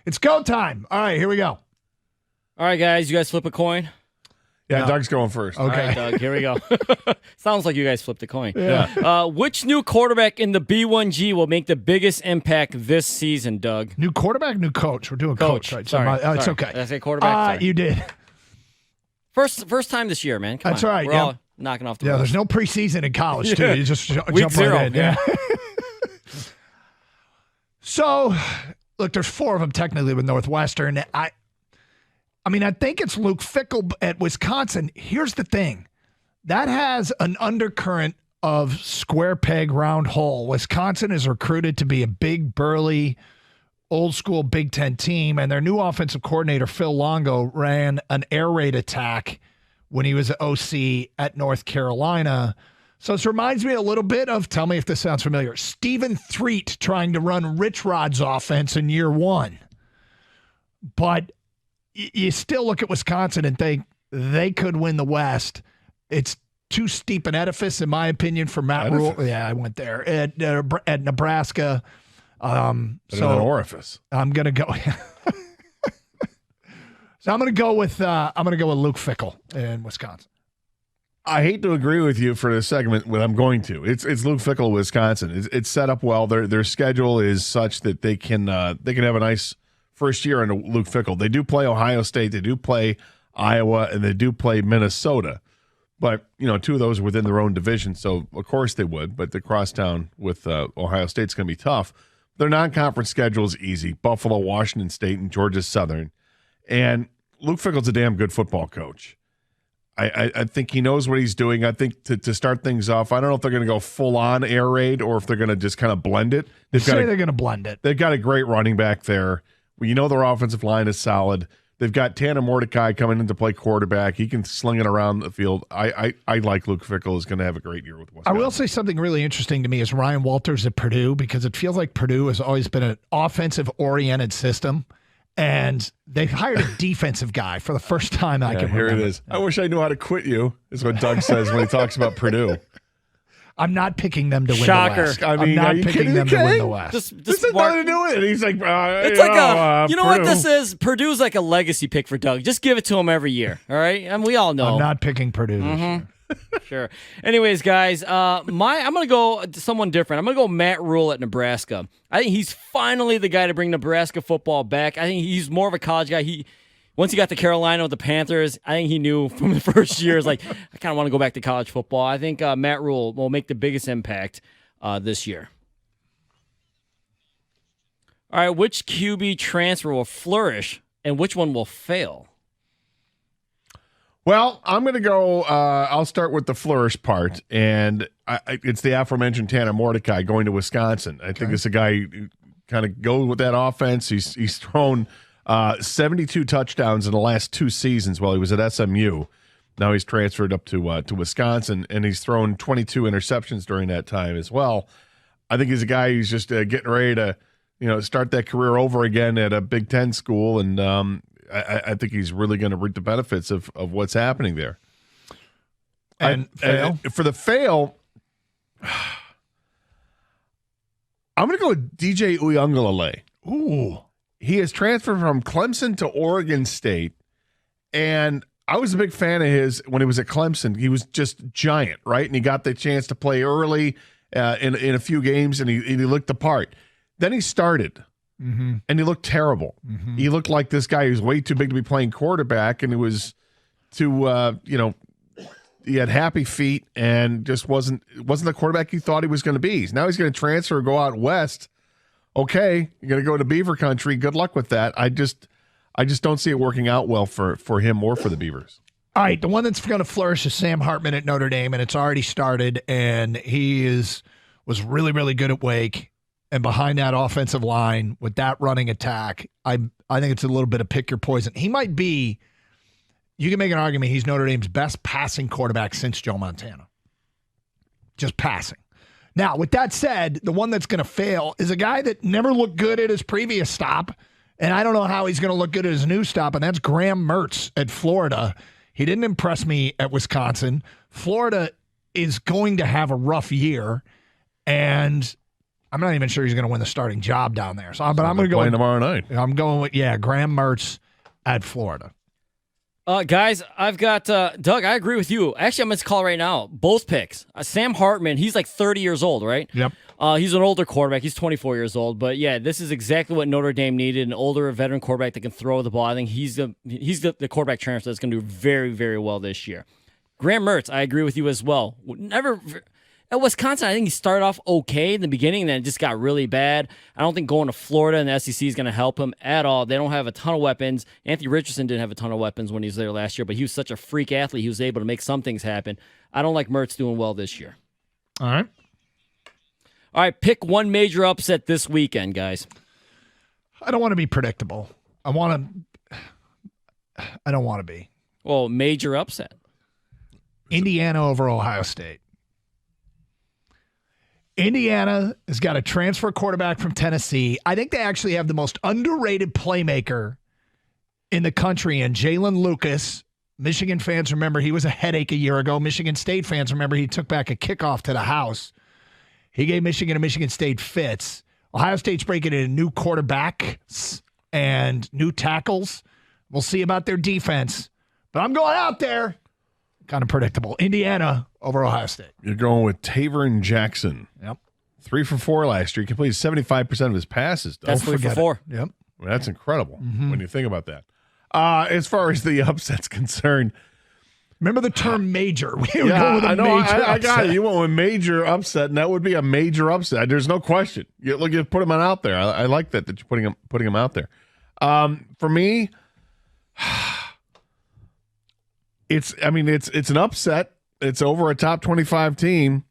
It's go time. All right, here we go. All right, guys, you guys flip a coin? Yeah, No. Doug's going first. Okay. All right, Doug, here we go. Sounds like you guys flipped a coin. Yeah. Which new quarterback in the B1G will make the biggest impact this season, Doug? New quarterback, new coach. We're doing coach, right? Sorry. It's Sorry. okay. Did I say quarterback? Sorry. You did. First time this year, man. Come That's on. right, We're yeah. all knocking off the Yeah, roof. there's no preseason in college, too. You just Week jump 0. right in. Yeah. So, look, there's 4 of them technically with Northwestern. I think it's Luke Fickell at Wisconsin. Here's the thing. That has an undercurrent of square peg, round hole. Wisconsin is recruited to be a big, burly, old-school Big Ten team, and their new offensive coordinator, Phil Longo, ran an air raid attack when he was at OC at North Carolina. So this reminds me a little bit of, tell me if this sounds familiar, Stephen Threet trying to run Rich Rod's offense in year 1. But you still look at Wisconsin and think they could win the West. It's too steep an edifice, in my opinion, for Matt Rule. Yeah, I went there at Nebraska. An orifice. I'm gonna go. So I'm gonna go with Luke Fickell in Wisconsin. I hate to agree with you for this segment, but I'm going to. It's Luke Fickell, Wisconsin. It's set up well. Their schedule is such that they can have a nice first year under Luke Fickell. They do play Ohio State, they do play Iowa, and they do play Minnesota. But, 2 of those are within their own division, so of course they would. But the crosstown with Ohio State's going to be tough. Their non-conference schedule is easy. Buffalo, Washington State, and Georgia Southern. And Luke Fickell's a damn good football coach. I think he knows what he's doing. I think to start things off, I don't know if they're going to go full-on air raid or if they're going to just kind of blend it. They're going to blend it. They've got a great running back there. Well, their offensive line is solid. They've got Tanner Mordecai coming in to play quarterback. He can sling it around the field. I like Luke Fickell is going to have a great year with Wisconsin. I will say something really interesting to me is Ryan Walters at Purdue, because it feels like Purdue has always been an offensive-oriented system, and they've hired a defensive guy for the first time I can remember. Here it is. I wish I knew how to quit you, is what Doug says when he talks about Purdue. I'm not picking them to win Shocker. the West. I'm not picking them to win the West. This has nothing to do with it. He's like, it's like you know what this is? Purdue's like a legacy pick for Doug. Just give it to him every year, all right? And we all know. I'm not picking Purdue this year. Sure. Anyways, guys, I'm going to go someone different. I'm going to go Matt Rule at Nebraska. I think he's finally the guy to bring Nebraska football back. I think he's more of a college guy. Once he got to Carolina with the Panthers, I think he knew from the first year, I kind of want to go back to college football. I think Matt Rule will make the biggest impact this year. All right, which QB transfer will flourish and which one will fail? Well, I'm going to go, I'll start with the flourish part, and it's the aforementioned Tanner Mordecai going to Wisconsin. I think it's a guy who kind of goes with that offense. He's thrown 72 touchdowns in the last 2 seasons while he was at SMU. Now he's transferred up to Wisconsin, and he's thrown 22 interceptions during that time as well. I think he's a guy who's just getting ready to, start that career over again at a Big Ten school, and I think he's really going to reap the benefits of what's happening there. And fail? For the fail, I'm going to go with DJ Uiagalelei. Ooh. He has transferred from Clemson to Oregon State, and I was a big fan of his when he was at Clemson. He was just giant, right? And he got the chance to play early in a few games, and he looked the part. Then he started. Mm-hmm. And he looked terrible. Mm-hmm. He looked like this guy who's way too big to be playing quarterback, and he was too, he had happy feet and just wasn't the quarterback he thought he was going to be. Now he's going to transfer, go out west. Okay, you're going to go to Beaver Country. Good luck with that. I just don't see it working out well for him or for the Beavers. All right, the one that's going to flourish is Sam Hartman at Notre Dame, and it's already started, and he was really, really good at Wake. And behind that offensive line with that running attack, I think it's a little bit of pick your poison. He might be, you can make an argument, he's Notre Dame's best passing quarterback since Joe Montana. Just passing. Now, with that said, the one that's going to fail is a guy that never looked good at his previous stop, and I don't know how he's going to look good at his new stop, and that's Graham Mertz at Florida. He didn't impress me at Wisconsin. Florida is going to have a rough year, and I'm not even sure he's going to win the starting job down there. But I'm going to go playing tomorrow night. I'm going with Graham Mertz at Florida. Guys, I've got Doug. I agree with you. Actually, I'm going to call right now. Both picks. Sam Hartman. He's like 30 years old, right? Yep. He's an older quarterback. He's 24 years old. But yeah, this is exactly what Notre Dame needed: an older veteran quarterback that can throw the ball. I think he's the quarterback transfer that's going to do very, very well this year. Graham Mertz. I agree with you as well. At Wisconsin, I think he started off okay in the beginning, and then it just got really bad. I don't think going to Florida and the SEC is going to help him at all. They don't have a ton of weapons. Anthony Richardson didn't have a ton of weapons when he was there last year, but he was such a freak athlete. He was able to make some things happen. I don't like Mertz doing well this year. All right. All right, pick one major upset this weekend, guys. I don't want to be predictable. I don't want to be. Well, major upset. Indiana over Ohio State. Indiana has got a transfer quarterback from Tennessee. I think they actually have the most underrated playmaker in the country in Jalen Lucas. Michigan fans remember he was a headache a year ago. Michigan State fans remember he took back a kickoff to the house. He gave Michigan and Michigan State fits. Ohio State's breaking in new quarterbacks and new tackles. We'll see about their defense. But I'm going out there. Kind of predictable. Indiana over Ohio State. You're going with Taverin Jackson. Yep. 3 for 4 last year. He completed 75% of his passes. That's 3 for 4. Yep. Well, that's incredible when you think about that. As far as the upset's concerned, remember the term major. We were yeah, going with a I know. major I got upset. it. You went with major upset, and that would be a major upset. There's no question. You put him out there. I like that you're putting him out there. For me, it's an upset. It's over a top 25 team.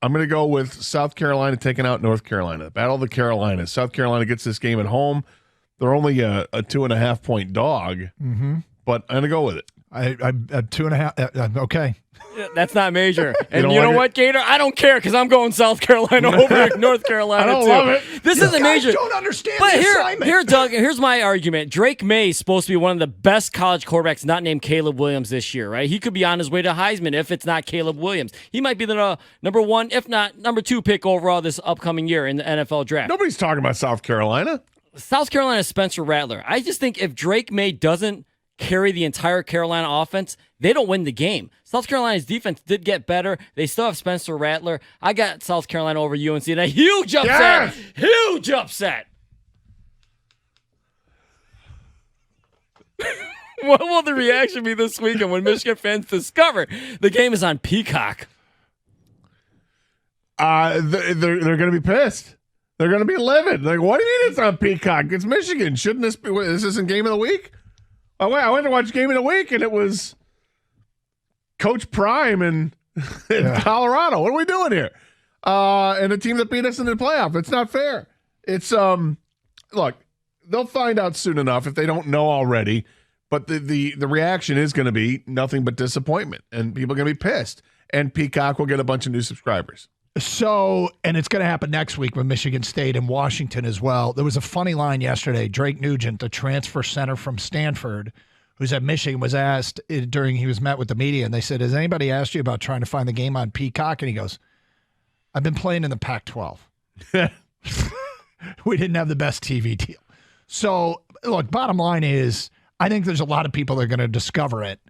I'm going to go with South Carolina taking out North Carolina. Battle of the Carolinas. South Carolina gets this game at home. They're only a 2.5 point dog, but I'm going to go with it. I'm 2.5. Okay. That's not major. And don't you know like what, Gator? I don't care because I'm going South Carolina over North Carolina. I don't too. love it. This isn't Guys major. don't understand But the assignment. here, Doug, here's my argument. Drake May is supposed to be one of the best college quarterbacks not named Caleb Williams this year, right? He could be on his way to Heisman if it's not Caleb Williams. He might be the number 1, if not number 2 pick overall this upcoming year in the NFL draft. Nobody's talking about South Carolina. South Carolina Spencer Rattler. I just think if Drake May doesn't carry the entire Carolina offense, they don't win the game. South Carolina's defense did get better. They still have Spencer Rattler. I got South Carolina over UNC in a huge upset. Yes! Huge upset. What will the reaction be this weekend when Michigan fans discover the game is on Peacock? They're going to be pissed. They're going to be livid. Like, what do you mean it's on Peacock? It's Michigan. Shouldn't this be? This isn't Game of the Week? Oh, wait, I went to watch Game of the Week, and it was Coach Prime in Colorado. What are we doing here? And a team that beat us in the playoff. It's not fair. It's look, they'll find out soon enough if they don't know already. But the reaction is going to be nothing but disappointment, and people are going to be pissed. And Peacock will get a bunch of new subscribers. So, and it's going to happen next week with Michigan State and Washington as well. There was a funny line yesterday. Drake Nugent, the transfer center from Stanford, who's at Michigan, was asked during he was met with the media, and they said, "Has anybody asked you about trying to find the game on Peacock?" And he goes, "I've been playing in the Pac-12. We didn't have the best TV deal." So, look, bottom line is, I think there's a lot of people that are going to discover it,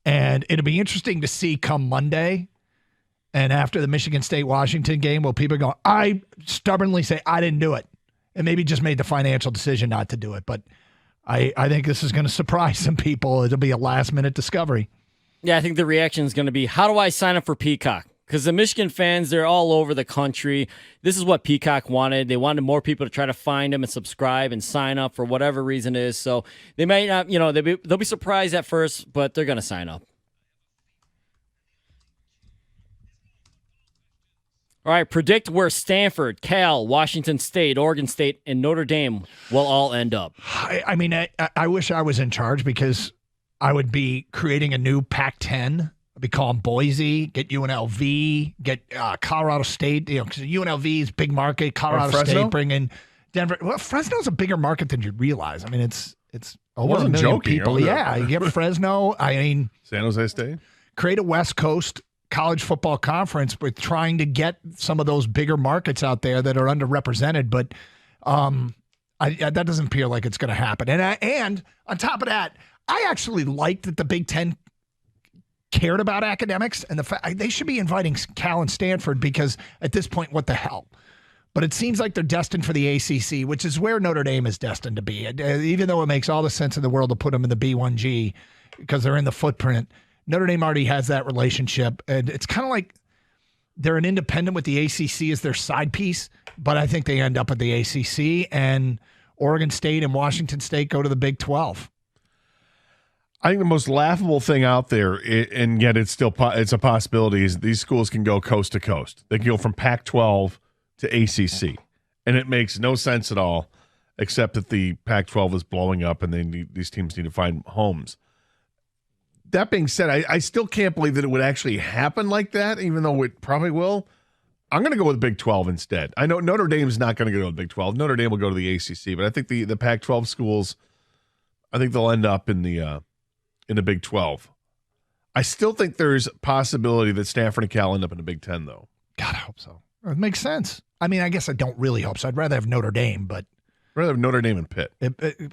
and it'll be interesting to see come Monday. And after the Michigan State-Washington game, will people go, I stubbornly say I didn't do it, and maybe just made the financial decision not to do it. But I think this is going to surprise some people. It'll be a last-minute discovery. Yeah, I think the reaction is going to be, how do I sign up for Peacock? Because the Michigan fans, they're all over the country. This is what Peacock wanted. They wanted more people to try to find them and subscribe and sign up for whatever reason it is. So they might not, they'll be surprised at first, but they're going to sign up. All right, predict where Stanford, Cal, Washington State, Oregon State, and Notre Dame will all end up. I mean, I wish I was in charge because I would be creating a new Pac-10. I'd be calling Boise, get UNLV, get Colorado State. Because UNLV is big market. Colorado State bring in Denver. Well, Fresno's a bigger market than you realize. I mean, it's over a million people. Yeah, you get Fresno. I mean, San Jose State. Create a West Coast college football conference with trying to get some of those bigger markets out there that are underrepresented. But that doesn't appear like it's going to happen. And on top of that, I actually like that the Big Ten cared about academics and the fact they should be inviting Cal and Stanford because at this point, what the hell? But it seems like they're destined for the ACC, which is where Notre Dame is destined to be. Even though it makes all the sense in the world to put them in the B1G because they're in the footprint, Notre Dame already has that relationship. And it's kind of like they're an independent with the ACC as their side piece, but I think they end up at the ACC, and Oregon State and Washington State go to the Big 12. I think the most laughable thing out there, and yet it's a possibility, is these schools can go coast to coast. They can go from Pac-12 to ACC, and it makes no sense at all, except that the Pac-12 is blowing up, and these teams need to find homes. That being said, I still can't believe that it would actually happen like that, even though it probably will. I'm going to go with Big 12 instead. I know Notre Dame's not going to go to the Big 12. Notre Dame will go to the ACC, but I think the Pac-12 schools, I think they'll end up in the Big 12. I still think there's a possibility that Stanford and Cal end up in the Big 10, though. God, I hope so. It makes sense. I mean, I guess I don't really hope so. I'd rather have Notre Dame, but I'd rather have Notre Dame and Pitt.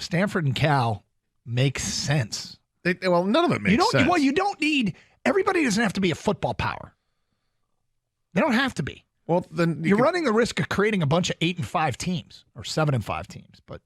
Stanford and Cal makes sense. None of it makes sense. Well, you don't need – everybody doesn't have to be a football power. They don't have to be. Well, then you're running the risk of creating a bunch of 8-5 teams or 7-5 teams, but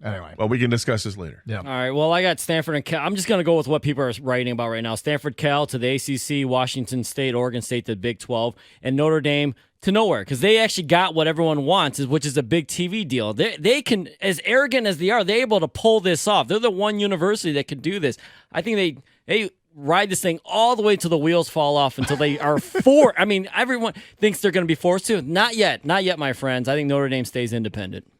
anyway. Well, we can discuss this later. Yeah. All right. Well, I got Stanford and Cal. I'm just going to go with what people are writing about right now. Stanford, Cal to the ACC, Washington State, Oregon State to the Big 12, and Notre Dame to nowhere because they actually got what everyone wants, which is a big TV deal. They can, as arrogant as they are, they're able to pull this off. They're the one university that can do this. I think they ride this thing all the way till the wheels fall off until they are I mean, everyone thinks they're going to be forced to. Not yet, my friends. I think Notre Dame stays independent.